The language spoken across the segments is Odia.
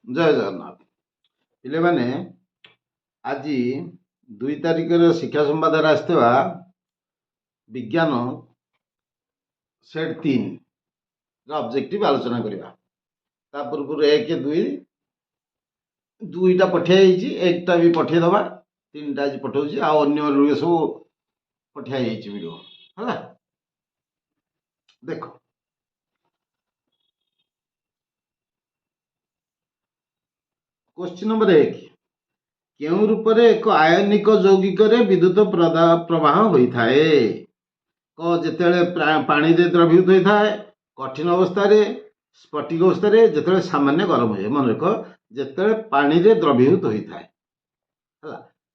जय जगन्नाथ पिले माने आज 2 तारिखर शिक्षा संवाद आसवा विज्ञान सेट 3 ऑब्जेक्टिव आलोचना करवा पूर्व 1 2 2टा पठाई एकटा भी पठेदबा 3टा आज पठाऊँ अन्य सब पठाई वीडियो है देख क्वेश्चन नंबर 1 केउं रूप एक आयनिक यौगिक विद्युत प्रवाह होता है क जिते पानी द्रवीभूत होता है कठिन अवस्था स्फटिक अवस्था जिते सामान्य गरम हुए मन रख जिते पानी द्रवीभूत होता है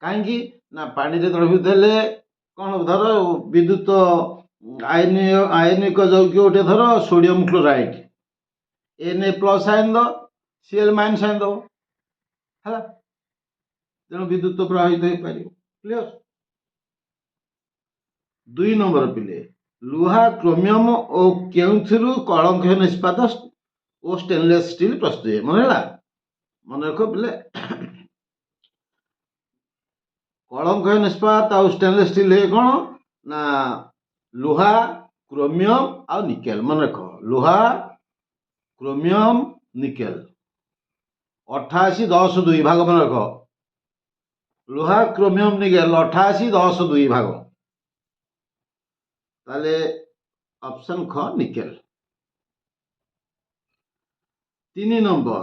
कहीं ना पानी द्रवीभूत हेले कौन धर विद्युत आयनिक यौगिक गोटे धर सोडियम क्लोराइड Na+ आयन दो Cl- आयन दो है तेणु विद्युत प्रवाहित हो पार क्लियर 2 नंबर पिले लुहा क्रोमियम और केउथुरु कलंक निष्पात और स्टेनलेस स्टील प्रस्तुत है मन रख पिले कलंक निष्पात और स्टेनलेस स्टील है कौन ना लुहा क्रोमियम और निकेल मन रख लुहा क्रोमियम निकेल 88-10-2 भाग मन रख लुहा क्रोमियम निकेल 88-10-2 भाग ताले ऑप्शन ख निकेल 3 नंबर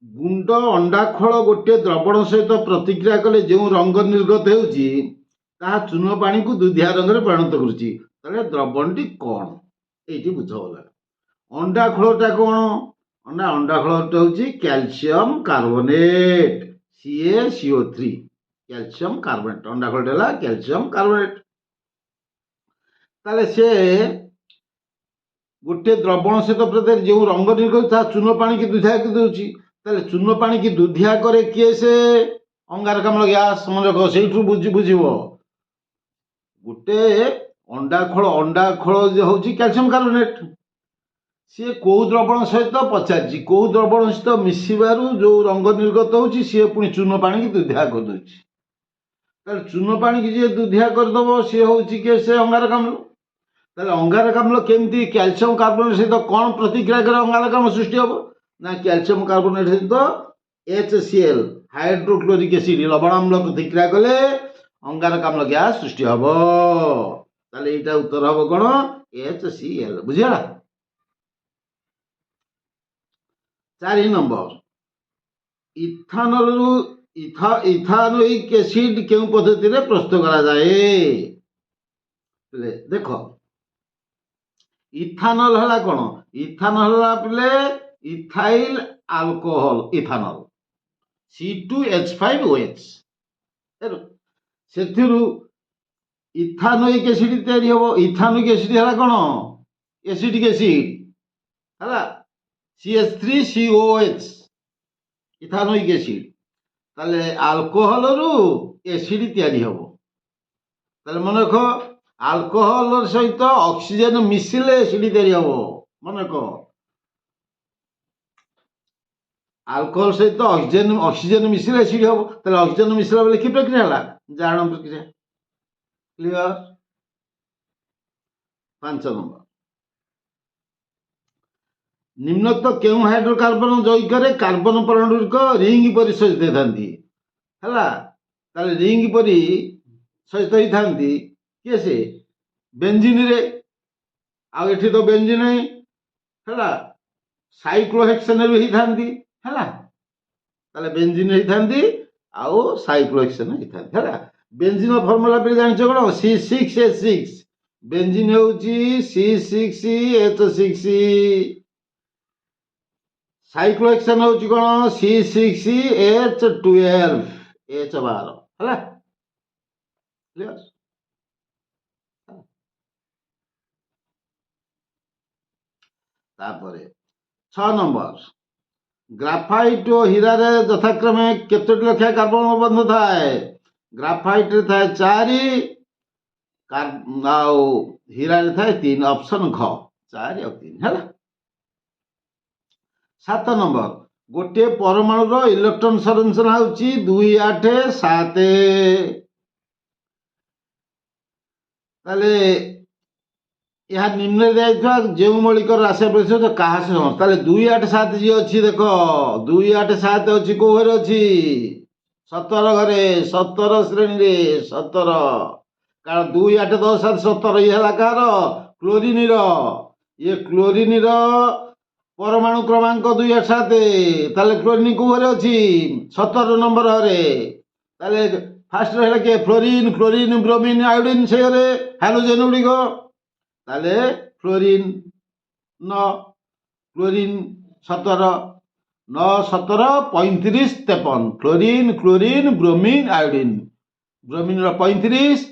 गुंड अंडाखोल गोटे द्रवण सहित प्रतिक्रिया कले जो रंग निर्गत होउची ताहा चून पानी को दुधिया रंग रे परिणत करुची ताले द्रवणटी कौन एठी बुझावला अंडाखोलटा कौन अंडाखोलटा होउची calcium carbonate CaCO3 calcium carbonate अंडाखोलटा हला कैल्शियम कार्बोनेट ताले से गोटे द्रवण सहित प्रति जो रंग निर्गत था चून पानी की दुधिया कर दूची ताले चून पानी की दुधिया करे किए से अंगारकाम्ल गैस मन रख से बुझिबो गोटे अंडाखोल होची कैल्शियम कार्बोनेट सी कौ द्रवण सहित पचार कौ द्रवण सहित मिसबारू जो रंग निर्गत होची सी पुणी चून पानी की दुधिया कर दूची ताले चून पानी की जे दुधिया करदबो सी होची के से अंगारकाम्ल ताले अंगारकाम्ल केमती कैल्शियम कार्बोनेट सहित कौन प्रतिक्रिया करे अंगारकाम्ल सृष्टि हम ना कैल्शियम कार्बोनेट सहित HCl हाइड्रोक्लोरिक एसिड लवणाम्ल प्रतिक्रिया कले अंगारकाम्ल गैस सृष्टि हम ताले एटा उत्तर हम कौन HCl बुझिला 4 number ethanol ethanoic acid केउ पद्धति रे प्रस्तुत करा जाए देखो इथानल हला कौन इथानल हला पिले इथाइल अल्कोहल इथानल C2H5OH सेथिरु इथानोइक एसिड तैयारी हो इथानोइक एसिड हला कौन एसिडिक एसिड हला CH3COOH इथानोइक एसिड ताले अल्कोहल रु एसिड तैयारी हो ताले मन रख अल्कोहल सहित ऑक्सीजन मिसिले एसिड तैयारी हम मन रख अल्कोहल सहित ऑक्सीजन मिसिले एसिड हम ताले ऑक्सीजन मिसिला बेले कि प्रक्रिया हला जारण प्रक्रिया क्लियर 5 नंबर निम्नोक्त केउ हाइड्रोकार्बन यौगिक कार्बन परमाणु रिंग परि सहित थांती हला ताले रिंग परि सहित ही थांती किए से बेंजीन रे आ एठी तो बेंजीन है साइक्लोहेक्सेन रे ही थांती है बेंजीन ही थांती आउ साइक्लोहेक्सेन ही थांती है बेंजीन फॉर्मूला पे जानि छ कोन C6H6 बेंजीन होउची C6H6 साइक्लोहेक्सेन होउची कोन C6H12 H12 है क्लियर 6 नंबर ग्राफाइट और हीरा रे यथाक्रमे केतोटी लक्ष्य कार्बन बंध थाए ग्राफाइट रे थाए 4 आउ हीरा रे थाए 3 ऑप्शन ख 4 और 3 है 7 नंबर गोटे परमाणुर इलेक्ट्रॉन संरचना होची 2 8 7 ताले यह निम्न दिया जो मौलिक राशि प्रतिशत क्या ताले 2 8 7 जी अच्छी देख 2 8 7 अच्छी कौ घरे अच्छी 17 घरे 17 श्रेणी रे 17 कारण 2 8 10 7 17 ये है कार क्लोरीन ये क्लोरीन परमाणु क्रमांक 2 8 7 ताले क्लोरीन कौ घरे अच्छी 17 नंबर घरे ताले फास्ट रहा किए फ्लोरीन क्लोरीन ब्रोमीन आयोडीन से घरे हाइड्रोजन गुड़िक ताले fluorine 9 chlorine 17 9 17 35 53 fluorine chlorine bromine iodine bromine 35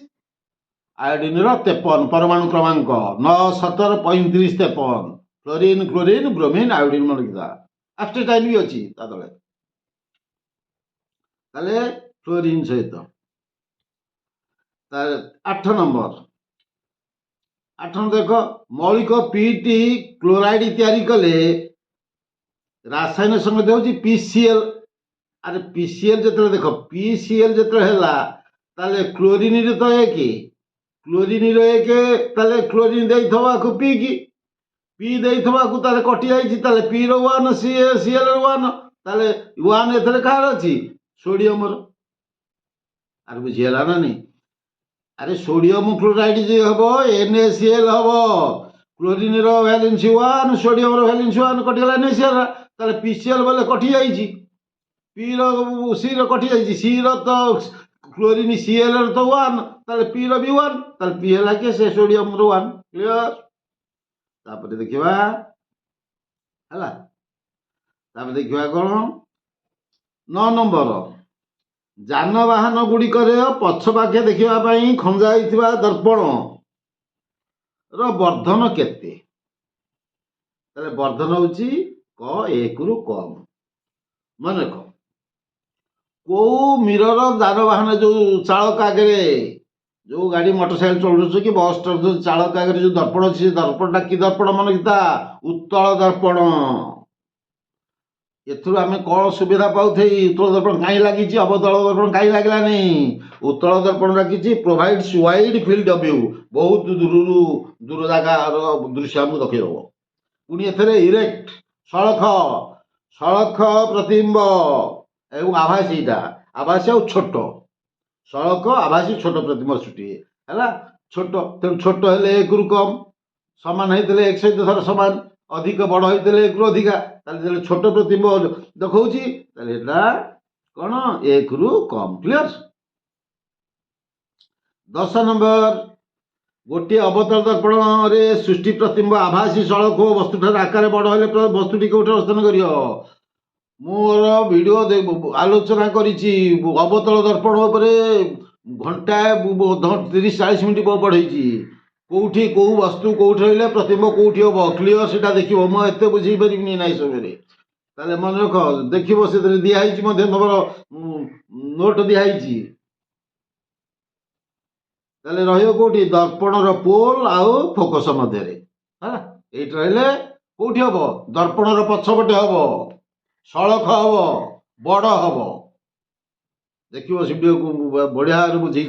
iodine 53 परमाणु क्रमांक 9 17 35 53 फ्लोरीन क्लोरीन ब्रोमीन आयोडीन मन लिखा एब्स्टेटाइन भी अच्छी ताले फ्लोरीन सहित 8 नंबर 8 देख मौलिक पीटी क्लोराइड तैयारी कले रासायनिक संगति हूँ पीसीएल अरे पीसीएल जो देख पीसीएल जो है क्लोरीन तो एक क्लोरीन एक ताले क्लोरीन देथवाकू पी की पी देथवाकू ताले कटि जाइए पी रो 1 सीएल 1 ताले 1 एथरे कहार अच्छी सोडियम आर बुझीगला ना नहीं अरे सोडियम क्लोराइड जो हम NaCl हम chlorine valency 1 sodium valency 1 कटिगला NaCl ताले PCl बोले कटि जाइए पी सी कटि जाइए सी तो क्लोरीन Cl तो 1 ताले पी भी 1 ताले पी है कि से सोडियम 1 क्लियर तापर देखिबा हला तापर देखिबा कोन 9 नंबर जानवाहन गुड़िक पछपाखे देखापी खंजाई दर्पण वर्धन केते वर्धन हूँ क 1 रु कम मन रख कौ मिरर जानवाहन जो चालक आगे जो गाड़ी मोटरसाइकेल चलु कि बस जो चालक आगे जो दर्पण अच्छी दर्पणटा कि दर्पण मन किता उत्तल दर्पण एथुर आम कौन सुविधा पाथे उत्तल दर्पण कहीं लगी अवतल दर्पण कहीं लगला नहीं उत्तल दर्पण रखी provides wide field of view बहुत दूर जगार दृश्य आमको देखब पुणी एथरे इरेक्ट सड़क सड़क प्रतिबिंब एवं आभासी आभासी आ छोट सड़क आभासी छोट प्रतिबिंब सृष्टि है छोट तेणु छोट हेले 1 रु कम सामान होते 1 सहित थर सामान अधिक बड़ होते 1 रु अधिका छोट प्रतिबिंब देखा कौन 1 रु कम क्लियर 10 नंबर गोटे अवतल दर्पण रे सृष्टि प्रतिबिंब आभासी सड़क वस्तु आकार बड़ हेले वस्तुटी कौटे अवस्थान कर मोर वीडियो आलोचना करिछि अवतल दर्पण उपरे घंटा 30-40 मिनट पढ़े कौटी कौ वस्तु कौटी रही प्रतिबिंब कौटी हम क्लीयर से देख मुझे बुझे पारि ना समय मन रख देख से दिखाई तुम नोट दिखाई कौटी दर्पण पोल आउ फोकस मध्य ये कौटी हम दर्पण पछपटे हम सड़क हम बड़ हम देख वीडियो को बढ़िया बुझे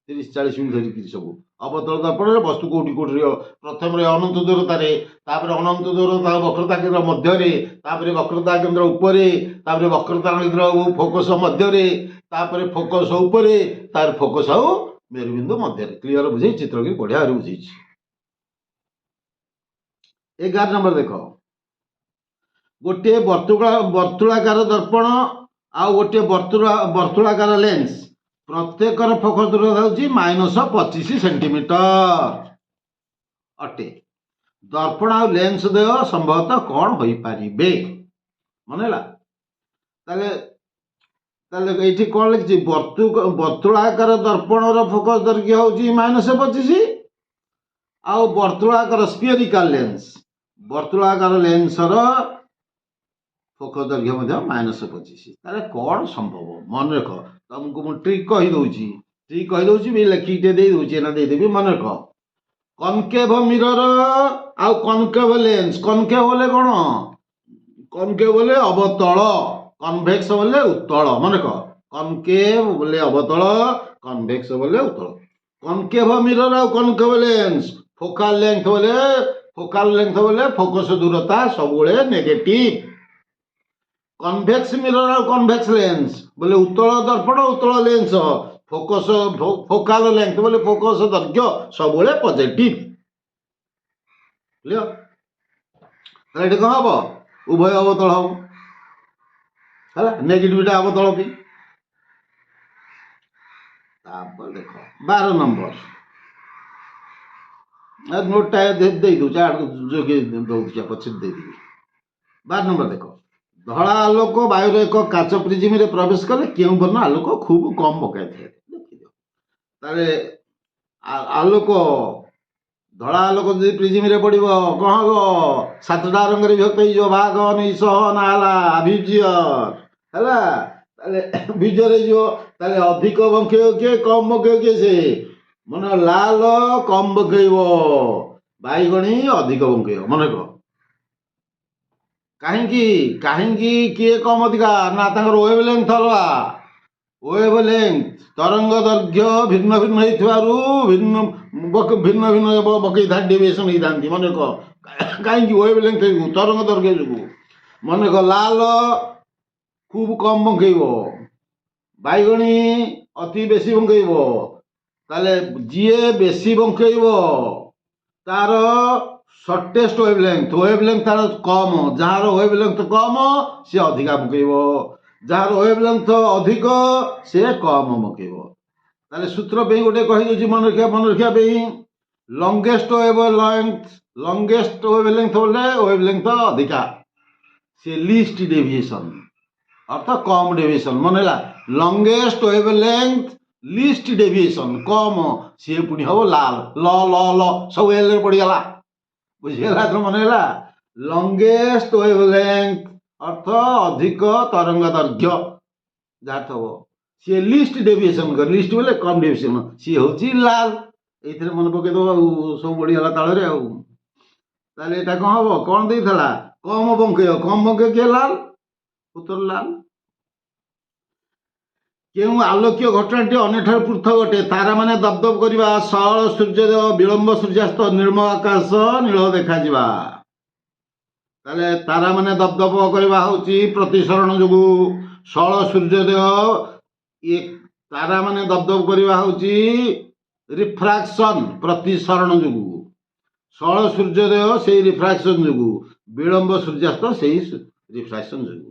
30-40 मिनट धरिकी सब अवतल दर्पण वस्तु कौटी कौटी प्रथम अनंत दूरतार अनंत दूरता वक्रता केन्द्र मध्य वक्रता केन्द्र उपरे वक्रता केन्द्र फोकस मध्य फोकस उपरे तार फोकस आउ मेरुबिंदु मध्य क्लीयर बुझे चित्र की बढ़िया बुझे 11 नंबर देख गोटे वर्तुलाकार दर्पण आ गोटे वर्तुलाकार लेंस प्रत्येक फोकस दूरता हूँ -25 सेंटीमीटर अटे दर्पण आ लेंस देह संभवतः कौन हो पारे मनला ये कौन लिखी वर्तुलाकार दर्पण फोकस दैर्घ्य हूँ -25 आउ वर्तुलाकार स्फीयरिकल लेंस वर्तुलाकार लेंसर फोकस दैर्घ्य -25 तारे कौन संभव मन रख तुमको मुझे ट्रिक कहीदे भी लिखिटे देदेवी मन रख कनकेव मिरर आउ कनकेव लेंस कनकेव बोले कौन କନକେଭ ବୋଲେ ଅବତଳ, କନଭେକ୍ସ ବୋଲେ ଉତ୍ତଳ। ମନେ କହ, କନକେଭ ବୋଲେ ଅବତଳ, କନଭେକ୍ସ ବୋଲେ ଉତ୍ତଳ। କନକେଭ ମିରର ଆଉ କନକେଭ ଲେନ୍ସ, ଫୋକାଲ ଲେନ୍ଥ ବୋଲେ ଫୋକସ ଦୂରତା ସବୁବେଳେ ନେଗେଟିଭ। କନଭେକ୍ସ ମିରର ଆଉ କନଭେକ୍ସ ଲେନ୍ସ ବୋଲେ ଉତ୍ତଳ ଦର୍ପଣ, ଉତ୍ତଳ ଲେନ୍ସ, ଫୋକାଲ ଲେନ୍ଥ ବୋଲେ ଫୋକସ ଦୈର୍ଘ୍ୟ ସବୁବେଳେ ପଜିଟିଭ। କ୍ଲିୟର? ତାହେଲେ ଏଠି କଣ ହବ? ଉଭୟ ଅବତଳ ହବ ହେଲା, ନେଗେଟିଭଟା ଅବତଳ ବି। ତାପରେ ଦେଖ 12 ନମ୍ବର ନୋଟଟା ଦେଇ ଦଉଛି, ଯୋଗେଇ ଦଉଛି, ପଛରେ ଦେଇଦେବି। 12 ନମ୍ବର ଦେଖ, ଧଳା ଆଲୋକ ବାୟୁର ଏକ କାଚ ପ୍ରିଜିମରେ ପ୍ରବେଶ କଲେ କେଉଁ ବର୍ଣ୍ଣ ଆଲୋକ ଖୁବ କମ ପକାଇଥାଏ? ଦେଖିଦିଅ। ତାହେଲେ ଆଲୋକ, ଧଳା ଆଲୋକ ଯଦି ପ୍ରିଜିମରେ ପଡ଼ିବ କଣ ହବ? 7ଟା ରଙ୍ଗରେ ବିଭକ୍ତ ହେଇଯିବ, ବାଘ, ନିଶ, ନାଲା, ଭିଜିଅର ହେଲା। ତାହେଲେ ଭିଜିଅର ହେଇଯିବ। ତାହେଲେ ଅଧିକ ବଙ୍କେଇବ କିଏ, କମ ବଙ୍କେଇବ କିଏ? ସେ ମାନେ ଲାଲ କମ ବଙ୍କେଇବ, ବାଇଗଣୀ ଅଧିକ ବଙ୍କେଇବ। ମନେ କହ କାହିଁକି? କାହିଁକି କିଏ କମ ଅଧିକା? ନା ତାଙ୍କର ୱେଭ ଲେନ୍ଥ ଅଲଗା। ୱେଭ ଲେନ୍ଥ, ତରଙ୍ଗ ଦୈର୍ଘ୍ୟ ଭିନ୍ନ ଭିନ୍ନ ହେଇଥିବାରୁ ଭିନ୍ନ ଭିନ୍ନ ବକେଇଥାନ୍ତି, ଡେଭିଏସନ ହେଇଥାନ୍ତି। ମନେ କହ କାହିଁକି? ୱେଭ ଲେନ୍ଥ ଯୋଗୁଁ, ତରଙ୍ଗ ଦୈର୍ଘ୍ୟ ଯୋଗୁଁ। ମନେ କହ ଲାଲ ଖୁବ କମ ବଙ୍କେଇବ, ବାଇଗଣୀ ଅତି ବେଶୀ ବଙ୍କେଇବ। ତାହେଲେ ଯିଏ ବେଶୀ ବଙ୍କେଇବ ତାର ସର୍ଟେଷ୍ଟ ୱେଭ ଲେନ୍ଥ ତାର କମ, ଯାହାର ୱେଭ ଲେନ୍ଥ କମ ସେ ଅଧିକା ବଙ୍କେଇବ, ଯାହାର ୱେଭ ଲେନ୍ଥ ଅଧିକ ସେ କମ ବଙ୍କେଇବ। ତାହେଲେ ସୂତ୍ର ପାଇଁ ଗୋଟେ କହିଦେଉଛି, ମନେ ରଖିବା ପାଇଁ। ଲଙ୍ଗେଷ୍ଟ ୱେଭ ଲେନ୍ଥ ବୋଲେ ୱେଭ ଲେନ୍ଥ ଅଧିକା, ସେ ଲିଷ୍ଟ ଡେଭିଏସନ ଅର୍ଥ କମ ଡେଭିଏସନ। ମନେ ହେଲା, longest wave length list deviation କମ, ସିଏ ପୁଣି ହବ ଲାଲ। ଲ ଲ ଲ ସବୁ ଏଲ ରେ ପଡିଗଲା, ବୁଝିଗଲା ତ? ମନେ ହେଲା, ଲଙ୍ଗେଷ୍ଟ ୱେଭ ଲେନ୍ଥ ଅର୍ଥ ଅଧିକ ତରଙ୍ଗ ଦୈର୍ଘ୍ୟ ଯାହା ଥବ, ସିଏ ଲିଷ୍ଟ ଡେଭିଏସନ କରେ। ଲିଷ୍ଟ ବୋଲେ କମ ଡେଭିଏସନ, ସିଏ ହଉଛି ଲାଲ। ଏଇଥିରେ ମନେ ପକେଇଦବ ଆଉ, ସବୁ ବଢିଗଲା ତାଳରେ ଆଉ। ତାହେଲେ ଏଇଟା କଣ ହବ? କଣ ଦେଇଥିଲା? କମ ବଙ୍କେୟ, କମ ବଙ୍କେୟ କିଏ? ଲାଲ। ଉତ୍ତର ଲାଲ। କେଉଁ ଆଲୋକୀୟ ଘଟଣାଟି ଅନ୍ୟଠାରୁ ପୃଥକ ଅଟେ? ତାରାମାନେ ଦପଦପ କରିବା, ସଅଳ ସୂର୍ଯ୍ୟୋଦୟ, ବିଳମ୍ବ ସୂର୍ଯ୍ୟାସ୍ତ, ନିର୍ମଳ ଆକାଶ, ନୀଳ ଦେଖାଯିବା। ତାହେଲେ ତାରାମାନେ ଦପଦପ କରିବା ହଉଛି ପ୍ରତିସରଣ ଯୋଗୁ, ସଅଳ ସୂର୍ଯ୍ୟୋଦୟ ତାରାମାନେ ଦପଦପ କରିବା ହଉଛି ରିଫ୍ରାକ୍ସନ, ପ୍ରତିସରଣ ଯୋଗୁ। ସଅଳ ସୂର୍ଯ୍ୟୋଦୟ ସେଇ ରିଫ୍ରାକ୍ସନ ଯୋଗୁ, ବିଳମ୍ବ ସୂର୍ଯ୍ୟାସ୍ତ ସେଇ ରିଫ୍ରାକ୍ସନ ଯୋଗୁ।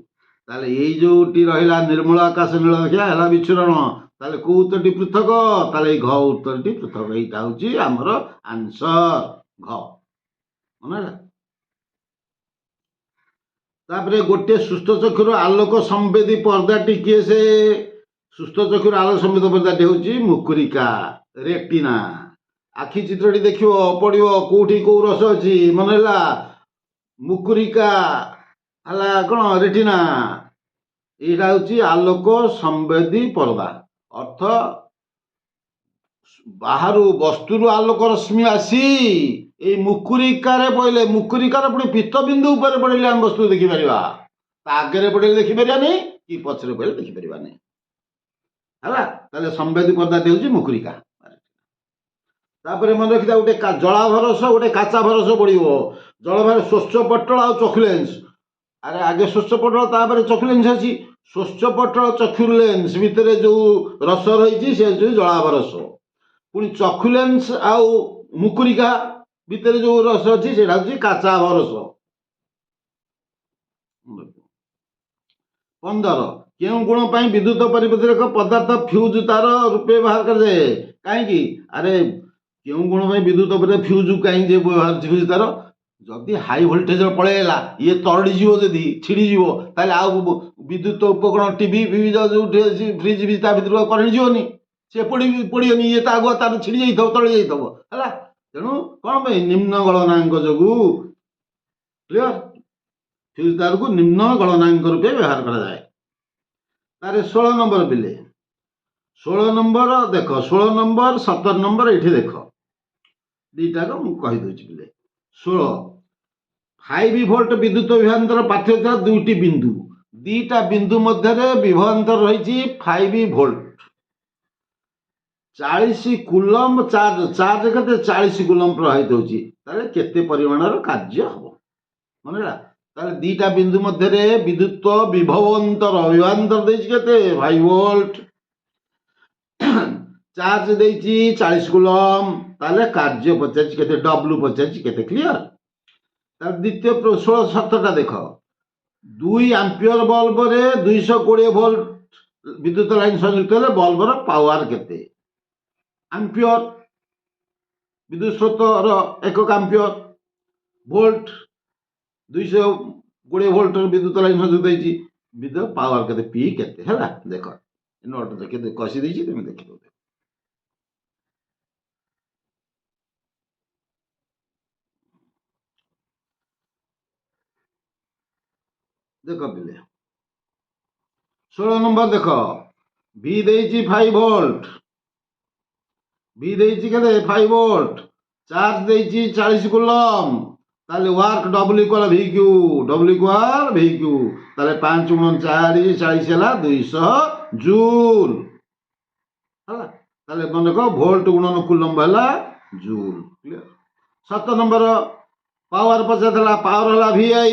ତାହେଲେ ଏଇ ଯୋଉଟି ରହିଲା ନିର୍ମଳ ଆକାଶ ନୀଳ ଦେଖିବା ହେଲା ବିଚ୍ଛୁରଣ। ତାହେଲେ କୋଉ ଉତ୍ତରଟି ପୃଥକ? ତାହେଲେ ଏଇ ଘ ଉତ୍ତରଟି ପୃଥକ। ଏଇଟା ହଉଛି ଆମର ଆନ୍ସର, ଘ। ମନେ ହେଲା? ତାପରେ ଗୋଟେ ସୁସ୍ଥ ଚକ୍ଷୁର ଆଲୋକ ସମ୍ବେଦୀ ପର୍ଦ୍ଦାଟି କିଏ? ସେ ସୁସ୍ଥ ଚକ୍ଷୁର ଆଲୋକ ସମ୍ବେଦୀ ପର୍ଦ୍ଦାଟି ହଉଛି ମୁକୁରିକା, ରେଟିନା। ଆଖି ଚିତ୍ରଟି ଦେଖିବ, ପଡିବ କୋଉଠି କୋଉ ରସ ଅଛି। ମନେ ହେଲା, ମୁକୁରିକା ହେଲା କଣ? ରେଟିନା। ଏଇଟା ହଉଛି ଆଲୋକ ସମ୍ବେଦୀ ପର୍ଦ୍ଦା, ଅର୍ଥ ବାହାରୁ ବସ୍ତୁରୁ ଆଲୋକ ରଶ୍ମି ଆସି ଏଇ ମୁକୁରିକାରେ ପଡ଼ିଲେ, ମୁକୁରିକାର ପୁଣି ପିତ୍ତ ବିନ୍ଦୁ ଉପରେ ପଡ଼ିଲେ ଆମେ ବସ୍ତୁ ଦେଖିପାରିବା। ତା ଆଗରେ ପଡ଼ିଲେ ଦେଖିପାରିବାନି, କି ପଛରେ ପଡ଼ିଲେ ଦେଖିପାରିବାନି ହେଲା। ତାହେଲେ ସମ୍ବେଦୀ ପର୍ଦ୍ଦାଟି ହଉଛି ମୁକୁରିକା। ତାପରେ ମନେ ରଖିଥା, ଗୋଟେ ଜଳାଭରସ, ଗୋଟେ କାଚା ଭରସ ପଡ଼ିବ। ଜଳଭାର ସ୍ୱଚ୍ଛ ପଟ୍ଟଳ ଆଉ ଚକ୍ଷୁ ଲେନ୍ସ। ଆରେ ଆଗେ ସ୍ୱଚ୍ଛ ପଟ୍ଟଳ, ତାପରେ ଚକ୍ଷୁ ଲେନ୍ସ ଅଛି। ସ୍ୱଚ୍ଛ ପଟ୍ଟଳ ଚକ୍ଷୁ ଲେନ୍ସ ଭିତରେ ଯୋଉ ରସ ରହିଛି ସେ ହଉଛି ଜଳାଭରସ। ପୁଣି ଚକ୍ଷୁ ଲେନ୍ସ ଆଉ ମୁକୁରିକା ଭିତରେ ଯୋଉ ରସ ଅଛି ସେଇଟା ହଉଛି କାଚା ଭରସ। 15 କେଉଁ ଗୁଣ ପାଇଁ ବିଦ୍ୟୁତ ପରିପଥରେ ଏକ ପଦାର୍ଥ ଫ୍ୟୁଜ ତାର ରୂପେ ବ୍ୟବହାର କରାଯାଏ? କାହିଁକି? ଆରେ କେଉଁ ଗୁଣ ପାଇଁ ବିଦ୍ୟୁତ ଉପରେ ଫ୍ୟୁଜ କାହିଁକି ବ୍ୟବହାର? ଫ୍ୟୁଜ ତାର ଯଦି ହାଇ ଭୋଲ୍ଟେଜ ପଳେଇଲା, ଇଏ ତରଳିଯିବ, ଯଦି ଛିଡ଼ିଯିବ, ତାହେଲେ ଆଉ ବିଦ୍ୟୁତ ଉପକରଣ ଟିଭି ଫିଭି ଯୋଉଠି ଅଛି, ଫ୍ରିଜ ବି ତା ଭିତରୁ କରେଣ୍ଟ ଯିବନି, ସେ ପଡ଼ିବନି, ଇଏ ତା ଆଗୁଆ ତାର ଛିଡ଼ି ଯାଇଥିବ, ତଳି ଯାଇଥିବ ହେଲା। ତେଣୁ କଣ ପାଇଁ? ନିମ୍ନ ଗଳନାଙ୍କ ଯୋଗୁ। କ୍ଲିୟର? ଫ୍ୟୁଜ ତାରକୁ ନିମ୍ନ ଗଳନାଙ୍କ ରୂପେ ବ୍ୟବହାର କରାଯାଏ। ତାରେ 16 ନମ୍ବର ପିଲେ, 16 ନମ୍ବର ଦେଖ, 16 ନମ୍ବର 17 ନମ୍ବର ଏଇଠି ଦେଖ, ଦିଟାକ ମୁଁ କହିଦଉଛି ପିଲେ। 16 5 ভোল্ট বিদ্যুৎ বিভবান্তর পার্থক্য ଥିଲା দুইটি বিন্দু, দুইটা বিন্দু ମଧ୍ୟରେ বিভବାନ୍ତର ରହିଛି 5 ଭୋଲ୍ଟ। 40 କୁଲମ୍ବ ଚାର୍ଜ କେତେ 40 କୁଲମ୍ବ ପ୍ରବାହିତ ହେଉଛି, ତାହେଲେ କେତେ ପରିମାଣର କାର୍ଯ୍ୟ ହବ ମନେ ହେଲା। ତାହେଲେ ଦିଟା ବିନ୍ଦୁ ମଧ୍ୟରେ ବିଦ୍ୟୁତ ବିଭବାନ୍ତର ଦେଇଛି କେତେ 5 ଭୋଲ୍ଟ, ଚାର୍ଜ ଦେଇଛି 40 କୁଲମ୍ବ, ତାହେଲେ କାର୍ଯ୍ୟ ପଚାରିଛି କେତେ ଡବ୍ଲୁ ପଚାରିଛି କେତେ। କ୍ଲିୟର। ତାହେଲେ ଦ୍ୱିତୀୟ 16 ସତରଟା ଦେଖ, 2 ଆମ୍ପିୟର ବଲ୍ବରେ 220 ଭୋଲ୍ଟ ବିଦ୍ୟୁତ ଲାଇନ ସଂଯୁକ୍ତ ହେଲେ ବଲ୍ବର ପାୱାର କେତେ। ଆମ୍ପିୟର ବିଦ୍ୟୁତ ସ୍ରୋତର ଏକକ ଆମ୍ପିୟର, ଭୋଲ୍ଟ 220 ଭୋଲ୍ଟର ବିଦ୍ୟୁତ ଲାଇନ ସଂଯୁକ୍ତ ହେଇଛି, ବିଦ୍ୟୁତ ପାୱାର କେତେ ପି କେତେ ହେଲା। ଦେଖ ନୋଟ ଦେଖି କଷି ଦେଇଛି, ତମେ ଦେଖିବ। ଦେଖ ପିଲେ 16 ନମ୍ବର ଦେଖ, ଭି ଦେଇଛି 5 ଭୋଲ୍ଟ, ଭି ଦେଇଛି କେତେ 5 ଭୋଲ୍ଟ, ଚାର୍ଜ ଦେଇଛି 40 କୁଲମ୍ବ, ତାହେଲେ ୱାର୍କ ଡବ୍ଲୁ ଇକ୍ୱାଲ ଭି କ୍ୟୁ, ଡବ୍ଲୁ ଇକ୍ୱାଲ ଭି କ୍ୟୁ, ତାହେଲେ 5 × 4 40 ହେଲା 200 ଜୁଲ ହେଲା। ତାହେଲେ ମନେ କହ ଭୋଲ୍ଟ ଗୁଣନ କୁଲମ୍ବ ହେଲା ଜୁଲ। କ୍ଲିୟର। 7 ନମ୍ବର ପାୱାର ପଚାରିଥିଲା, ପାୱାର ହେଲା VI,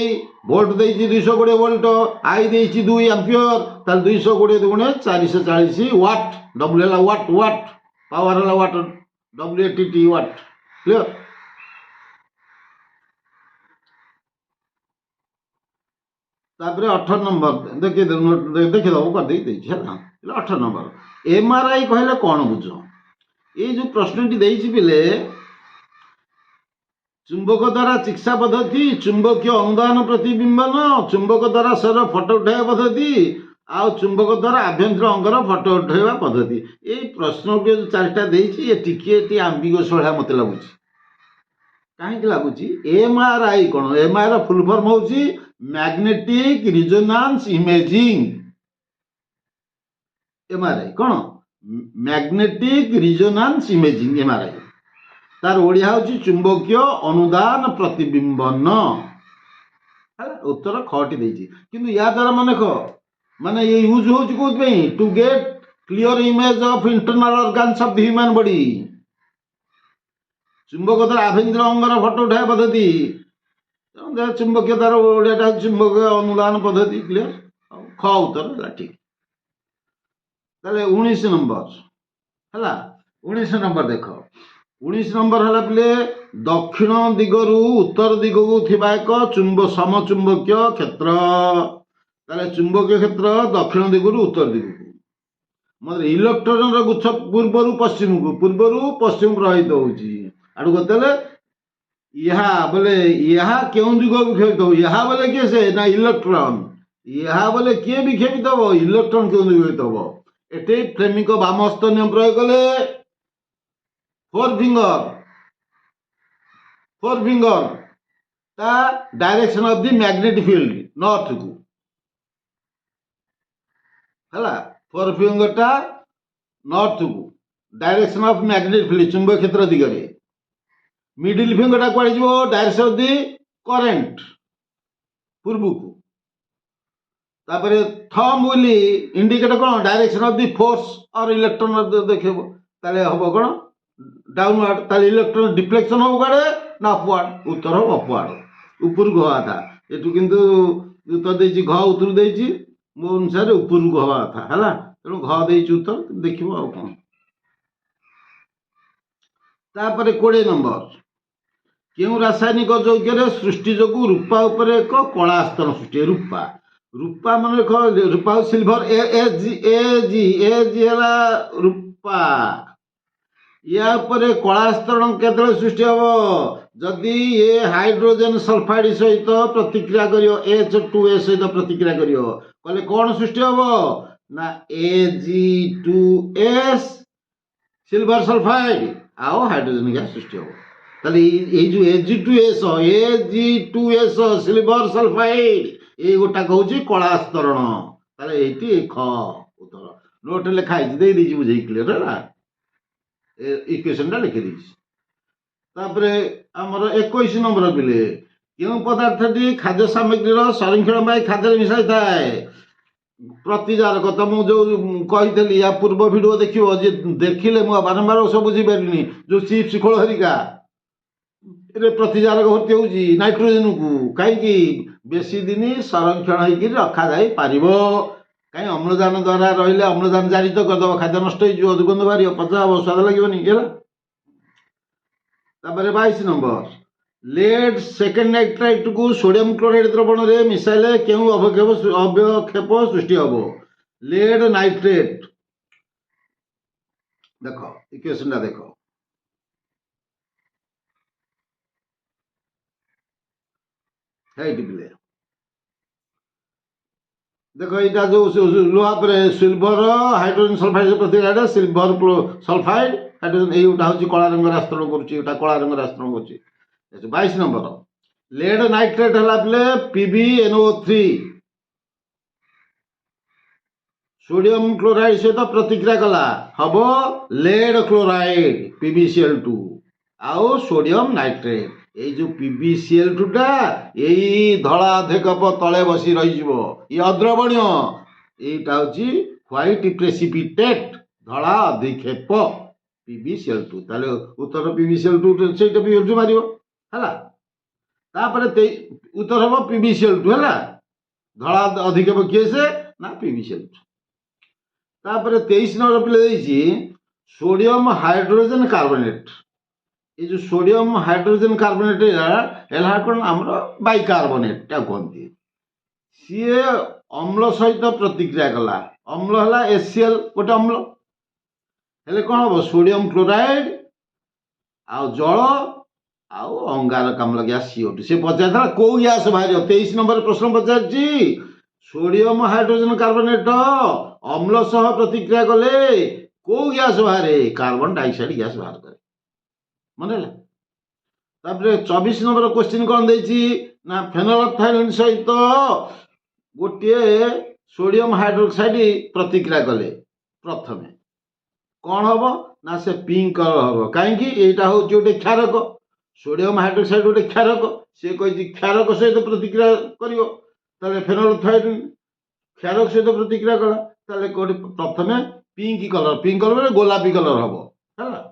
ଭୋଲ୍ଟ ଦେଇଛି 220 ଭୋଲ୍ଟ, ଆଇ ଦେଇଛି 2 ଆମ୍ପିୟର, ତାହେଲେ 220 ଦୁଗୁଣେ 440 ୱାଟ୍, ଡବ୍ଲୁ ହେଲା ୱାଟ୍, ୱାଟ୍ ପାୱାର ହେଲା ୱାଟ୍, WATT ୱାଟ୍। କ୍ଲିୟର। ତାପରେ 18 ନମ୍ବର ଦେଖିଦବ କରିଦେଇ ଦେଇଛି ହେଲା। 18 ନମ୍ବର MRI କହିଲେ କଣ ବୁଝ। ଏଇ ଯୋଉ ପ୍ରଶ୍ନଟି ଦେଇଛି ପିଲେ, ଚୁମ୍ବକ ଦ୍ୱାରା ଚିକିତ୍ସା ପଦ୍ଧତି, ଚୁମ୍ବକୀୟ ଅନୁଦାନ ପ୍ରତିବିମ୍ବନ, ଚୁମ୍ବକ ଦ୍ୱାରା ଶରୀର ଫଟୋ ଉଠାଇବା ପଦ୍ଧତି, ଆଉ ଚୁମ୍ବକ ଦ୍ୱାରା ଆଭ୍ୟନ୍ତର ଅଙ୍ଗର ଫଟୋ ଉଠାଇବା ପଦ୍ଧତି। ଏଇ ପ୍ରଶ୍ନ ଯୋଉ 4ଟା ଦେଇଛି, ଏ ଟିକେ ଆମ୍ବିଗସ୍ ଭଳିଆ ମତେ ଲାଗୁଛି। କାହିଁକି ଲାଗୁଛି? MRI କଣ? MRI ର ଫୁଲ ଫର୍ମ ହଉଛି ମ୍ୟାଗ୍ନେଟିକ ରିଜୋନାନ୍ସ ଇମେଜିଂ। MRI କଣ? Magnetic resonance imaging MRI। ତାର ଓଡ଼ିଆ ହଉଛି ଚୁମ୍ବକୀୟ ଅନୁଦାନ ପ୍ରତିବିମ୍ବନ ହେଲା। ଉତ୍ତର ଖଟି ଦେଇଛି, କିନ୍ତୁ ୟା ଦ୍ୱାରା ମାନେ ଇଏ ୟୁଜ ହଉଛି କୋଉଥିପାଇଁ? To get clear image of internal organs of the human body. ଚୁମ୍ବକ ଦ୍ୱାରା ଆଭ୍ୟନ୍ତର ଅଙ୍ଗର ଫଟୋ ଉଠାଇବା ପଦ୍ଧତି, ଚୁମ୍ବକୀୟ ତାର ଓଡ଼ିଆଟା ହଉଛି ଚୁମ୍ବକୀୟ ଅନୁଦାନ ପଦ୍ଧତି। କ୍ଲିୟର। ଖ ଉତ୍ତର ହେଲା ଠିକ। ତାହେଲେ 19 ନମ୍ବର ହେଲା। 19 ନମ୍ବର ଦେଖ, 19 ନମ୍ବର ହେଲା ପିଲେ, ଦକ୍ଷିଣ ଦିଗରୁ ଉତ୍ତର ଦିଗକୁ ଥିବା ଏକ ସମଚୁମ୍ବକୀୟ କ୍ଷେତ୍ର। ତାହେଲେ ଚୁମ୍ବକୀୟ କ୍ଷେତ୍ର ଦକ୍ଷିଣ ଦିଗରୁ ଉତ୍ତର ଦିଗକୁ, ଇଲେକ୍ଟ୍ରନର ଗୁଚ୍ଛ ପୂର୍ବରୁ ପଶ୍ଚିମକୁ ପ୍ରବାହିତ ହଉଛି ଆଡକୁ। ତାହେଲେ ଏହା ବୋଲେ ଏହା କେଉଁ ଦିଗକୁ ବିକ୍ଷେପିତ ହବ? ଏହା ବୋଲେ କିଏ ସେ ନା ଇଲେକ୍ଟ୍ରନ। ଏହା ବୋଲେ କିଏ ବିକ୍ଷେପିତ ହବ? ଇଲେକ୍ଟ୍ରନ କେଉଁ ଦିଗକୁ ବିକ୍ଷେପିତ ହବ? ଏଠି ଫ୍ଲେମିଙ୍କ ବାମ ହସ୍ତ ନିୟମ ପ୍ରୟୋଗ କଲେ, ଫୋର ଫିଙ୍ଗର ତା direction of the magnetic field north କୁ ହେଲା। ଫୋର ଫିଙ୍ଗର ଟା ନର୍ଥ କୁ ଡାଇରେକ୍ସନ ଅଫ ମ୍ୟାଗ୍ନେଟିକ ଫିଲ୍ଡ, ଚୁମ୍ବକ କ୍ଷେତ୍ର ଦିଗରେ। ମିଡିଲ ଫିଙ୍ଗର ଟା କୁଆଡେ ଯିବ? ଡାଇରେକ୍ସନ ଅଫ ଦି କରେଣ୍ଟ, ପୂର୍ବକୁ। ତାପରେ ଥମ୍ବ ବୋଲି ଇଣ୍ଡିକେଟ କଣ? Direction of the force or electron ଦେଖେଇବ। ତାହେଲେ ହବ କଣ? ଡାଉନୱାର୍ଡ। ତାହେଲେ ଇଲେକ୍ଟ୍ରନ ଡିଫ୍ଲେକ୍ସନ ହବ କୁଆଡେ ନା ଅପୱାର୍ଡ। ଉତ୍ତର ହବ ଅପୱାର୍ଡ, ଉପରକୁ ହବା କଥା। ଏଠୁ କିନ୍ତୁ ଉତ୍ତର ଦେଇଛି ଘ ଉତ୍ତର ଦେଇଛି, ମୋ ଅନୁସାରେ ଉପରକୁ ହବା କଥା ହେଲା। ତେଣୁ ଘ ଦେଇଛି ଉତ୍ତର, ଦେଖିବ ଆଉ କଣ। ତାପରେ 20 ନମ୍ବର, କେଉଁ ରାସାୟନିକ ଯୌଗରେ ସୃଷ୍ଟି ଯୋଗୁଁ ରୂପା ଉପରେ ଏକ କଳା ଆସ୍ତରଣ ସୃଷ୍ଟି? ରୂପା ମାନେ ରୂପା ସିଲଭର, ଏଜି ହେଲା ରୂପା। ୟା ଉପରେ କଳା ଆସ୍ତରଣ କେତେବେଳେ ସୃଷ୍ଟି ହବ? ଯଦି ଏ ହାଇଡ୍ରୋଜେନ ସଲଫାଇଡ ସହିତ ପ୍ରତିକ୍ରିୟା କରିବ, H2S ସହିତ ପ୍ରତିକ୍ରିୟା କରିବ, କହିଲେ କଣ ସୃଷ୍ଟି ହବ? ନା Ag2S ସିଲଭର ସଲଫାଇଡ ଆଉ ହାଇଡ୍ରୋଜେନ ଗ୍ୟାସ ସୃଷ୍ଟି ହବ। ତାହେଲେ ଏଇ ଯୋଉ Ag2S ସିଲଭର ସଲଫାଇଡ ଏଇ ଗୋଟାକ ହଉଛି କଳା ଆସ୍ତରଣ। ତାହେଲେ ଏଇଠି ଖ ଉତ୍ତର। ନୋଟ ଲେଖା ହେଇଛି, ଦେଇଦେଇଛି ବୁଝେଇ। କ୍ଲିୟର ହେଲା। ଇକ୍ୱେସନ ଟା ଲେଖି ଦେଇଛି। ତାପରେ ଆମର 21 ନମ୍ବର ପିଲେ, କେଉଁ ପଦାର୍ଥଟି ଖାଦ୍ୟ ସାମଗ୍ରୀର ସଂରକ୍ଷଣ ପାଇଁ ଖାଦ୍ୟରେ ମିଶାଇଥାଏ? ପ୍ରତିଜାରକ। ତ ମୁଁ ଯୋଉ କହିଥିଲି ୟା ପୂର୍ବ ଭିଡ଼ିଓ ଦେଖିବ, ଯେ ଦେଖିଲେ ମୁଁ ବାରମ୍ବାର ଓଷ ବୁଝିପାରିଲିନି, ଯୋଉ ଚିପ୍ସ ଖୋଳ ହେରିକା ଏରେ ପ୍ରତିଜାରକ ଭର୍ତ୍ତି ହେଉଛି ନାଇଟ୍ରୋଜେନକୁ। କାହିଁକି? ବେଶୀ ଦିନ ସଂରକ୍ଷଣ ହେଇକି ରଖାଯାଇ ପାରିବ। କାହିଁ ଅମ୍ଳଜାନ ଦ୍ୱାରା ରହିଲେ ଅମ୍ଳଜାନ ଜାରି ତ କରିଦେବ, ଖାଦ୍ୟ ନଷ୍ଟ ହେଇଯିବ, ଦୁର୍ଗନ୍ଧ ବାହାରିବ, ପଚା ହବ, ସ୍ୱାଦ ଲାଗିବନି ହେଲା। ତାପରେ 22 ନମ୍ବର, ଲେଡ୍ ସେକେଣ୍ଡ ନାଇଟ୍ରାଇଟ୍କୁ ସୋଡ଼ିୟମ କ୍ଲୋରାଇଡ୍ ଦ୍ରବଣରେ ମିଶାଇଲେ କେଉଁ ଅବକ୍ଷେପ ସୃଷ୍ଟି ହେବ? Lead nitrate. ଦେଖ ଇକ୍ୱେସନଟା ଦେଖ, ହେଇଟି ପିଲେ ଦେଖ, এইটা ଯୋଉ ଲୁହା ପରେ ସିଲଭର ହାଇଡ୍ରୋଜେନ ସଲଫାଇଡ୍ ପ୍ରତିକ୍ରିୟା, ସିଲଭର ସଲଫାଇଡ୍ ହାଇଡ୍ରୋଜେନ, এইটা ହେଉଛି କଳା ରଙ୍ଗରେ ଆସ୍ତରଣ କରୁଛି, ଏଇଟା କଳା ରଙ୍ଗରେ ଆସ୍ତରଣ କରୁଛି। 22 ନମ୍ବର, ଲେଡ୍ ନାଇଟ୍ରେଟ୍ ହେଲା ପିଲେ PbNO3 सोडियम क्लोराइड सहित प्रतिक्रिया कला हम लेड क्लोराइड PbCl2 आउ सोडियम नाइट्रेट। ये जो PbCl2 टा यही धला अधेकप तले बसी रही ये अद्रवणीय, यहीटा हूँ व्हाइट प्रेसिपिटेट धला अधिक्षेप PbCl2। ताले उत्तर PbCl2 से मार है। उत्तर हम PbCl2 है, धला अधिक्षेप किए से ना PbCl2। तापर 23 नंबर पिले सोडियम हाइड्रोजन कार्बोनेट। ये जो सोडियम हाइड्रोजन कार्बोनेट है कौन आमर बाइकार्बोनेट कहते, सी अम्ल सहित प्रतिक्रिया कला, अम्ल है HCl गोटे अम्ल, हेले कौन हम सोडियम क्लोराइड आउ जल आउ अंगारकाम्ल गैस CO2 से पचार कौ गैस बाहर। 23 नंबर प्रश्न पचार सोडियम हाइड्रोजन कार्बोनेट अम्ल सह प्रतिक्रिया कले कौ गैस बाहर? कार्बन डाइऑक्साइड गैस बाहर करे, मन है। 24 नंबर क्वेश्चन कौन देछि ना फेनोल्फथालीन सहित गोटे सोडियम हाइड्रोक्साइड प्रतिक्रिया कले प्रथम कौन हम ना से पिंक कलर हम। कहीं यहाँ हूँ गोटे क्षारक, सोडियम हाइड्रोक्साइड गोटे क्षारक, सी कही क्षारक सहित प्रतिक्रिया कर फेनोल्फथालीन क्षारक सहित प्रतिक्रिया कला, प्रथम पिंक कलर गोलापी कलर हम है।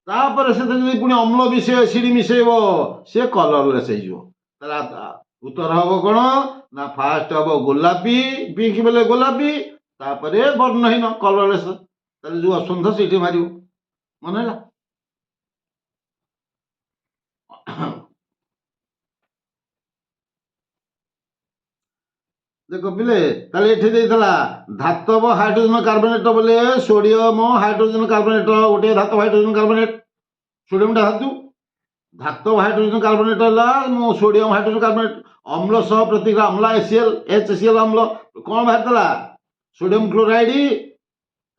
तापर से पुणी अम्ल मिसे एसिड मिसेब से कलरलेस हो। उत्तर हम कौन ना फास्ट हम गोलापी, पिंक बेले गोलापी, तापर वर्णहीन कलरलेस। जो ऑप्शन था से मार मन है। देख पिले ये धातव हाइड्रोजन कार्बोनेट बोले सोडियम हाइड्रोजन कार्बोनेट गोटे धातव हाइड्रोजन कार्बोनेट, सोडियम धातु, धातव हाइड्रोजन कार्बोनेट है सोडियम हाइड्रोजन कार्बोनेट अम्ल सह प्रतिक्रिया अम्ल HCl अम्ल कौन बाहर सोडियम क्लोराइड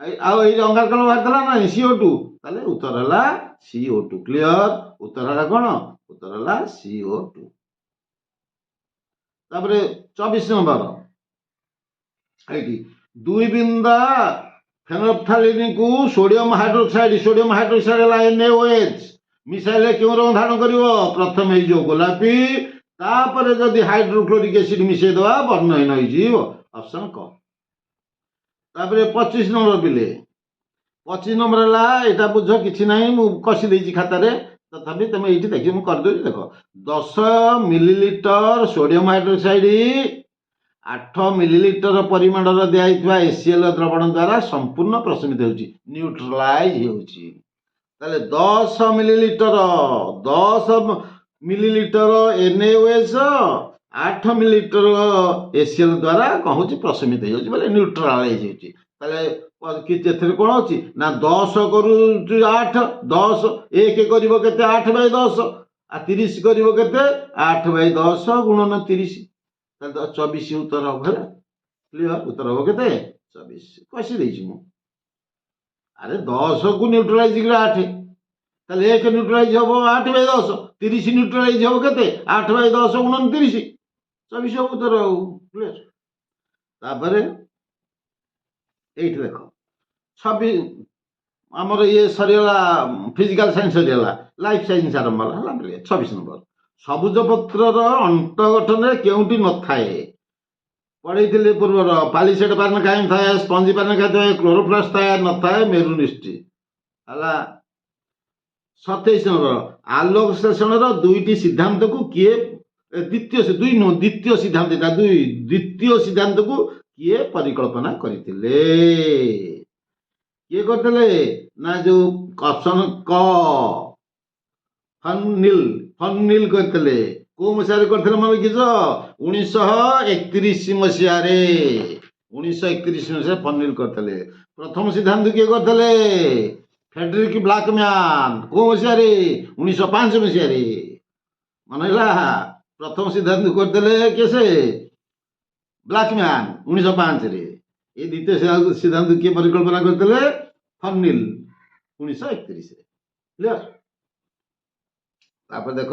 अंगारकाम्ल बाहर ना CO2। ताले उत्तर है CO2। क्लियर? उत्तर है कौन? उत्तर है CO2। तापर 24 नंबर दुई बिंदा फेनोल्फथालीन को सोडियम हाइड्रोक्साइड है NaOH मिसाइले क्यों रंग धारण कर? प्रथम हो गोलापी, तापर जदि हाइड्रोक्लोरिक एसिड मिसई दवा वर्णहीन हो। ऑप्शन क। तापर 25 नंबर पिले 25 नंबर है यहाँ बुझ कि ना कषि देती खातार, तथापि तुम ये देख करदे। देख 10 मिलीलीटर सोडियम हाइड्रोक्साइड 8 मिलीलीटर परिमाण दिया HCl द्रवण द्वारा संपूर्ण प्रशमित हो न्यूट्रलाइज हो। 10 मिलीलीटर NaOH 8 मिलीलीटर HCl द्वारा कौन हो प्रशमित हो न्यूट्रलाइज हो। कौन अच्छी ना 10 करू 8 10 1 कर 8/10 30 कर 8/10 गुणन 30 24 उत्तर हम है। क्लियर? उत्तर हम के 24 कषि देती मु। अरे 10 को न्यूट्रलाइज 8 ताले 1 न्यूट्रलाइज हम 8/10 30 न्यूट्रलाइज हम के 8/10 गुणन 30 24 उत्तर। क्लियर? तापर ये देख 26 आमर ये सरीगला फिजिकल साइंस सरीगला, लाइफ साइंस आरंभ है। 26 नंबर ସବୁଜ ପତ୍ରର ଅଣ୍ଟ ଗଠନରେ କେଉଁଟି ନଥାଏ? ପଢେଇଥିଲେ ପୂର୍ବର। ପାଲିସେଡ୍ ପାର୍ନେକାଇମ୍ ଥାଏ, ସ୍ପଞ୍ଜି ପାର୍ନେକାଇମ୍ ଥାଏ, କ୍ଲୋରୋପ୍ଲାଷ୍ଟ ଥାଏ, ନଥାଏ ମେରୁନିଷ୍ଟି। ହେଲା 27 ନମ୍ବର। ଆଲୋକ ସଂଶ୍ଳେଷଣର ଦୁଇଟି ସିଦ୍ଧାନ୍ତକୁ କିଏ ଦ୍ୱିତୀୟ ସିଦ୍ଧାନ୍ତକୁ କିଏ ପରିକଳ୍ପନା କରିଥିଲେ? କିଏ କରିଥିଲେ? ନା ଯୋଉ ଅପସନ କ ଫର୍ନିଲ୍ କରିଥିଲେ। କୋଉ ମସିହାରେ କରିଥିଲେ ମନେ ରଖିଛ? 1931 ମସିହାରେ। 1931 ମସିହାରେ ଫର୍ନିଲ୍ କରିଥିଲେ। ପ୍ରଥମ ସିଦ୍ଧାନ୍ତ କିଏ କରିଥିଲେ? Frederick Blackman. କୋଉ ମସିହାରେ? 1905 ମସିହାରେ। ମନେ ହେଲା? ପ୍ରଥମ ସିଦ୍ଧାନ୍ତ କରିଥିଲେ କିଏ? ସେ ବ୍ଲାକମ୍ୟାନ୍ 1905ରେ। এই দ্বিতীয় সিদ্ধান্ত কিଏ ପରିକଳ୍ପନା କରିଥିଲେ? ଫର୍ନିଲ୍ 1931ରେ। କ୍ଲିୟର? ତାପରେ ଦେଖ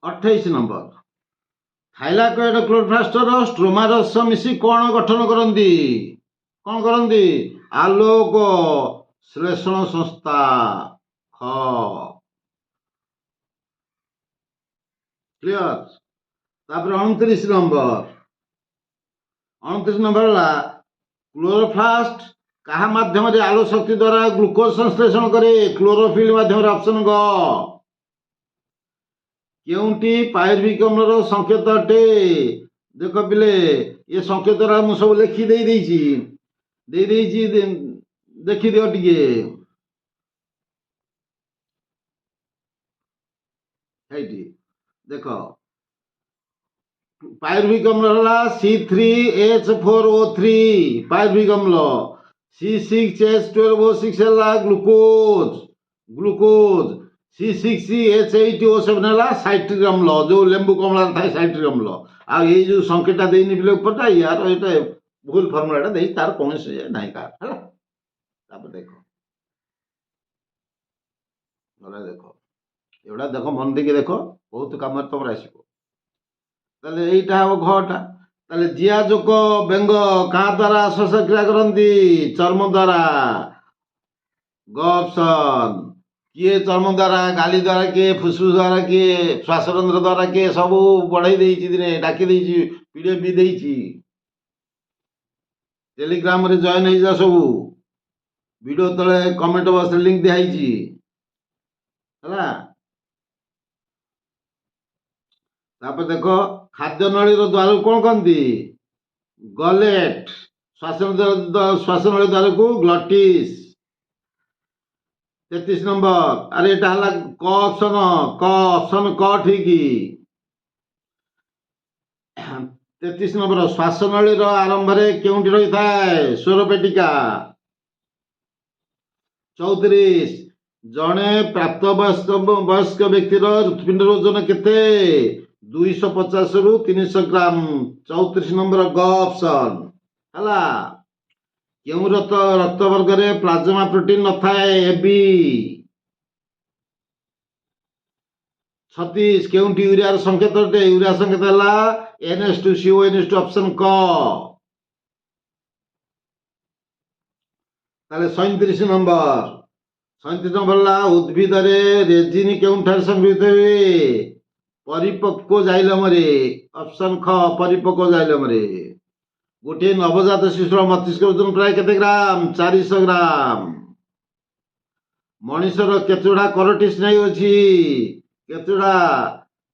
28 ନମ୍ବର। ଥାଇଲାକଏଡ୍ କ୍ଲୋରୋପ୍ଲାଷ୍ଟର ଷ୍ଟ୍ରୋମା ରସ ମିଶି କ'ଣ ଗଠନ କରନ୍ତି? କ'ଣ କରନ୍ତି? ଆଲୋକ ଶ୍ଲେଷଣ ସଂସ୍ଥା। ଖ। କ୍ଲିୟର? ତାପରେ 29 ନମ୍ବର। 29 ନମ୍ବର ହେଲା କ୍ଲୋରୋପ୍ଲାଷ୍ଟ କାହା ମାଧ୍ୟମରେ ଆଲୋକ ଶକ୍ତି ଦ୍ୱାରା ଗ୍ଲୁକୋଜ ସଂଶ୍ଳେଷଣ କରେ? କ୍ଲୋରୋଫିଲ୍ ମାଧ୍ୟମରେ। ଅପସନ ଗ। କେଉଁଟି ପାଇରୁଭିକ ଅମ୍ଳର ସଂକେତ ଅଟେ? ଦେଖ ପିଲେ, ଏ ସଂକେତରା ମୁଁ ସବୁ ଲେଖି ଦେଇଛି। ଦେଖିଦିଅ ଟିକେ। এইটি ଦେଖ, ପାଇରୁଭିକ ଅମ୍ଳ ହେଲା C3H4O3 ପାଇରୁଭିକ ଅମ୍ଳ। C6H12O6 ହେଲା ଗ୍ଲୁକୋଜ। C6H8O7 ହେଲା ସାଇଟ୍ରିକ୍ ଅମ୍ଳ, ଯୋଉ ଲେମ୍ବୁ କମଳାରେ ଥାଏ ସାଇଟ୍ରିକ୍ ଅମ୍ଳ। ଆଉ ଏଇ ଯୋଉ ସଂକେତଟା ଦେଇନି ପିଲେ ଉପରଟା, ୟାର ଏଇଟା ଭୁଲ ଫର୍ମୁଲାଟା ଦେଇଛି, ତାର କୌଣସି ନାହିଁ କାହାର। ହେଲା, ତାପରେ ଦେଖ ଏଗୁଡ଼ା ଦେଖ, ମନ ଦେଇକି ଦେଖ, ବହୁତ କାମରେ ତମର ଆସିବ। ତାହେଲେ এইটা হব ঘটা। তাহলে জিয়া জোক বেঙ্গ কাହା দ্ୱାରା ଶ୍ୱାସକ୍ରିୟା କରନ୍ତି? ଚର୍ମ ଦ୍ୱାରା। ଗ ଅପସନ୍। କିଏ ଚର୍ମ ଦ୍ୱାରା? ଗାଲି ଦ୍ୱାରା କିଏ? ଫୁସଫୁସ ଦ୍ୱାରା କିଏ? ଶ୍ୱାସରନ୍ଧ୍ର ଦ୍ୱାରା କିଏ? ସବୁ ବଢେଇ ଦେଇଛି, ଦିନେ ଡାକି ଦେଇଛି, ପିଡ଼ିଏଫ୍ ବି ଦେଇଛି। ଟେଲିଗ୍ରାମରେ ଜଏନ୍ ହେଇଯା ସବୁ। ଭିଡ଼ିଓ ତଳେ କମେଣ୍ଟ ବକ୍ସରେ ଲିଙ୍କ ଦିଆହେଇଛି। ହେଲା, ତାପରେ ଦେଖ, ଖାଦ୍ୟ ନଳୀର ଦ୍ୱାରକୁ କ'ଣ କହନ୍ତି? ଗଲେଟ୍। ଶ୍ୱାସନଳୀ ଦ୍ୱାରକୁ ଗ୍ଲଟିସ୍। 33 ନମ୍ବର। ଆରେ ଏଟା ହେଲା କ ଅପସନ କ ଠିକ। 33 ନମ୍ବର। ଶ୍ୱାସନଳୀର ଆରମ୍ଭରେ କେଉଁଠି ରହିଥାଏ? ସ୍ୱରପେଟିକା। 34। ଜଣେ ପ୍ରାପ୍ତବୟସ୍କ ବ୍ୟକ୍ତିର ହୃତ୍ପିଣ୍ଡର ଓଜନ କେତେ? 250 ରୁ 300 ଗ୍ରାମ। 34 ନମ୍ବର ଗ ଅପସନ୍। ହେଲା, କେଉଁ ରକ୍ତ ବର୍ଗରେ ପ୍ଲାଜମା ପ୍ରୋଟିନ ନଥାଏ? এবি। 36। କେଉଁଠି ୟୁରିଆର ସଂକେତ ଅଟେ? ୟୁରିଆ ସଂକେତ ହେଲା NH2CONH2। ଅପସନ କ। ତାହେଲେ 37 ନମ୍ବର। 37 ନମ୍ବର ହେଲା ଉଦ୍ଭିଦରେ ରେଜିନ୍ କେଉଁଠାରେ ସଂଗୃହୀତ ହୁଏ? ପରିପକ୍ୱ ଜାଇଲମରେ। ଅପସନ ଖ, ପରିପକ୍ୱ ଜାଇଲମରେ। ଗୋଟିଏ ନବଜାତ ଶିଶୁର ମସ୍ତିଷ୍କ ଓଜନ ପ୍ରାୟ କେତେ ଗ୍ରାମ? 400 ଗ୍ରାମ। ମଣିଷର କେତେଗୁଡ଼ା କରୋଟି ସ୍ନାୟୁ ଅଛି? କେତେଗୁଡ଼ା?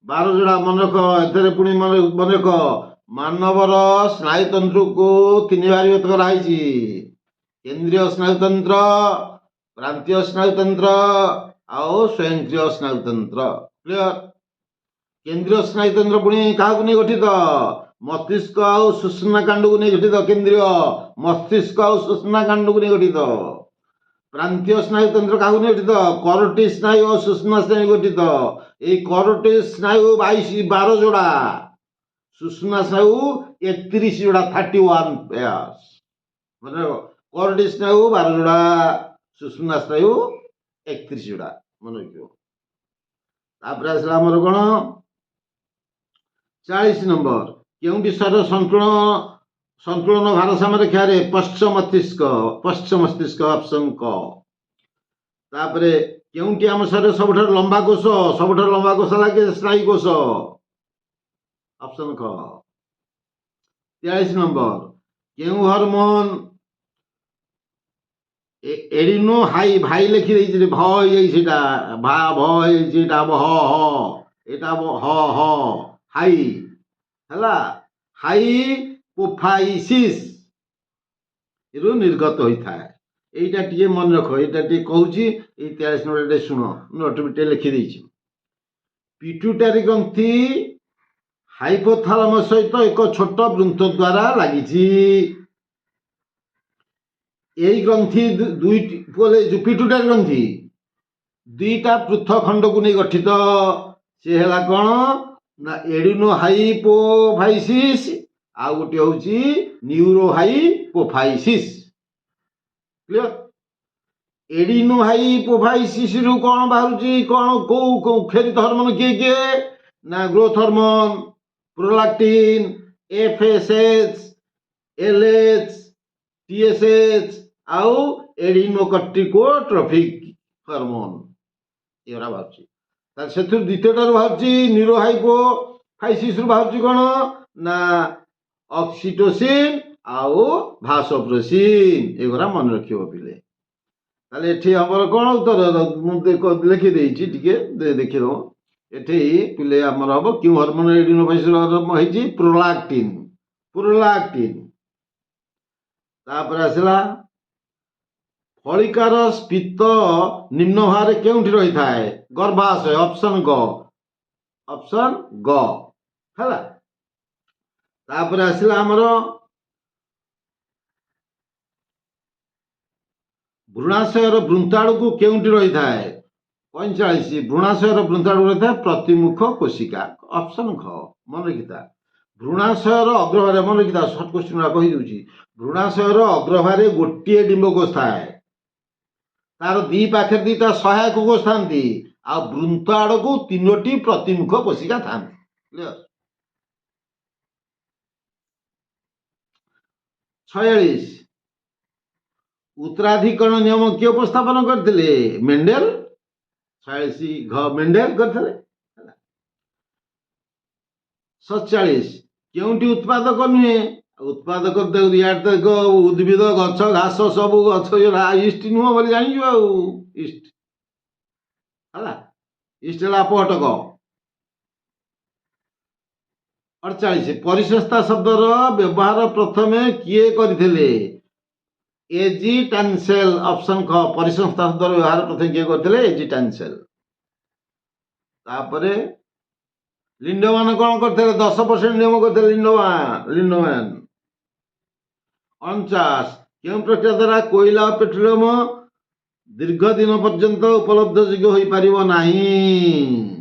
12 ଯୋଡ଼ା। ମନେ ରଖ। ଏଥିରେ ପୁଣି ମନେ ରଖ, ମାନବର ସ୍ନାୟୁତନ୍ତ୍ରକୁ 3 ଭାଗରେ ବିଭକ୍ତ କରାଯାଇଛି। କେନ୍ଦ୍ରୀୟ ସ୍ନାୟୁତନ୍ତ୍ର, ପ୍ରାନ୍ତୀୟ ସ୍ନାୟୁତନ୍ତ୍ର ଆଉ ସ୍ୱୟଂକ୍ରିୟ ସ୍ନାୟୁତନ୍ତ୍ର। କ୍ଲିୟର? କେନ୍ଦ୍ରୀୟ ସ୍ନାୟୁତନ୍ତ୍ର ପୁଣି କାହାକୁ ନେଇ ଗଠିତ? ମସ୍ତିଷ୍କ ଆଉ ସୁଷୁମ୍ନାକାଣ୍ଡକୁ ନେଇ ଗଠିତ। କେନ୍ଦ୍ରୀୟ ମସ୍ତିଷ୍କ ଆଉ ସୁଷୁମ୍ନାକାଣ୍ଡକୁ ନେଇ ଗଠିତ। ପ୍ରାନ୍ତୀୟ ସ୍ନାୟୁତନ୍ତ୍ର କାହାକୁ ନେଇ ଗଠିତ? କରୋଟି ସ୍ନାୟୁ ଓ ସୁଷୁମ୍ନା ସ୍ନାୟୁ ଗଠିତ। এই କରୋଟି ସ୍ନାୟୁ 12 ଯୋଡ଼ା। ସୁଷୁମ୍ନା ସ୍ନାୟୁ 31 ଯୋଡ଼ା, 31 pairs। ମାନେ କରୋଟି ସ୍ନାୟୁ 12 ଯୋଡ଼ା, ସୁଷୁମ୍ନା ସ୍ନାୟୁ 31 ଯୋଡ଼ା। ମନେ ରଖିବ। ତାପରେ ଆସିଲା ଆମର କ'ଣ? 40 ନମ୍ବର। କେଉଁଟି ଶରୀର संतुलन भारसाम्य रेखार पश्च मस्तिष्क ऑप्शन क। तापरे केउंटी आम शरीर सबुठार लंबा कोष लागे स्नायु कोष ऑप्शन ख। 43 नंबर केउ हार्मोन एडिनो हाई भाई लिखि देछि भय सेटा भा भय सेटा ह एटा ह ह हाई हला हाइपोफाइसिस रु निर्गत होता है। এইটা টিকে মনে রাখো, এইটা টিকে কହୁছি এই 43 নম্বরটা শুনো, নোটবিটে লিখি দিয়েছি। পিটুটারি গ্রন্থি ହାଇପୋଥାଲାମସ ସହିତ ଏକ ଛୋଟ ବୃନ୍ତ ଦ୍ୱାରା ଲାଗିଛି। এই ଗ୍ରନ୍ଥି ଦୁଇଟି ଯୋଉ ପିଟୁଟାରି ଗ୍ରନ୍ଥି ଦୁଇଟା ପୃଥକ ଖଣ୍ଡକୁ ନେଇ ଗଠିତ। ସେ ହେଲା କ'ଣ ନା ଏଡିନୋ ହାଇପୋଫାଇସିସ୍ ଆଉ ଗୋଟେ ହଉଛି ନ୍ୟୁରୋ ହାଇପୋଫାଇସିସ୍। କ୍ଲିୟର? एडिनो हाइपोफाइसिस रु कौन बाहरुची कौन को खेरित हार्मोन किए ना growth hormone prolactin FSH LH TSH आउ एडिनोकॉर्टिकोट्रोफिक हार्मोन एरा बाहरुची। तार सेथु द्वितीयटार बाहरुची न्यूरो हाइपोफाइसिस रु बाहरुची कौन ना ऑक्सीटोसिन आउ भासोप्रेसिन एगोरा मन रखियो पिले। তাহলে এটি আমার কোন উত্তর মু লিখি দেইছি টিকে দেখিদব। এটি পিলে আমার হব কিউ হরমোন এডিনোফাইসিস হইছি প্ରୋଲାକ୍ଟିନ୍। তারপরে আসলা ফলিকার স্ফীত নিম্ন ভাগে কেউটি রহিথায় গর্ভাশয় অপশন গ ହେଲା। তারপরে আসলা আমার भ्रूणाशयर बृंताणु को केउंटी रही था 45 भ्रूणाशयर बृंताणु रही था प्रतिमुख कोशिका ऑप्शन ख। मन रखिता भ्रूणाशयर अग्रभागे मन रखिता सर्ट क्वेश्चन कही दूची भ्रूणाशयर अग्रभागे गोटे डिंबकोश थाए तार दी पाखे दीटा सहायक कोश था आ बृंताणु को तीनोटी प्रतिमुख कोशिका था। क्लियर? 46 उत्तराधिकरण नियम किए उपस्थापन करते मेंडेल 46 घ मेंडेल करते। 47 केउंटी उत्पादक नुहे उत्पादक उद्भिद गछ घास सब गछ इस्ट नुह बोली जानी इस्ट है इस्ट है अपघटक। 48 परिसंस्था शब्दर व्यवहार प्रथमे किए करथिले एजी टानसेल ऑप्शन ख। परिसंस्था शब्द व्यवहार प्रथम किए करथिले एजी टानसेल। तापरे लिंडोमान कौन करते 10% नियम करते लिंडोमान। 49 क्यों प्रक्रिया द्वारा कोयला और पेट्रोलियम दीर्घ दिन पर्यंत उपलब्ध योग्य हो पारिबो नहीं।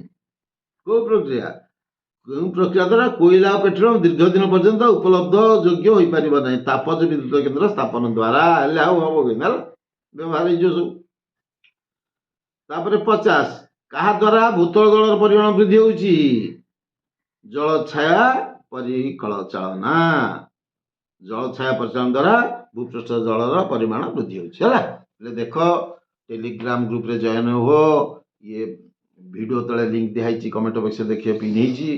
को प्रक्रिया क्यों प्रक्रिया द्वारा कोयला और पेट्रोलियम दीर्घ दिन पर्यंत उपलब्ध योग्य हो पारिबो नहीं तापज विद्युत केंद्र स्थापन द्वारा हेले हाउ हबो कि ना व्यवहार जो सब। तापरे 50 कहा द्वारा भूतल जलर परिमाण वृद्धि होउची जल छाया परिकल चालना जल छाया परिचालन द्वारा भूपृष्ठ जलर परिमाण वृद्धि होउची हैला। देख टेलीग्राम ग्रुप रे जॉइन हो ये वीडियो तले लिंक दिखाई कमेंट बॉक्स देखिए पिन होइची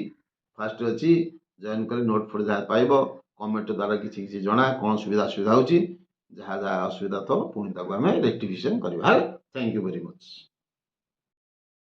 फास्ट अच्छी जॉइन कर नोट फट जहाँ पाइब कमेंट द्वारा किसी किसी जना कौन सुविधा होची जहाँ जहाँ असुविधा तो पुणी ताको आम रेक्टिफिकेशन करवा। Thank you very much.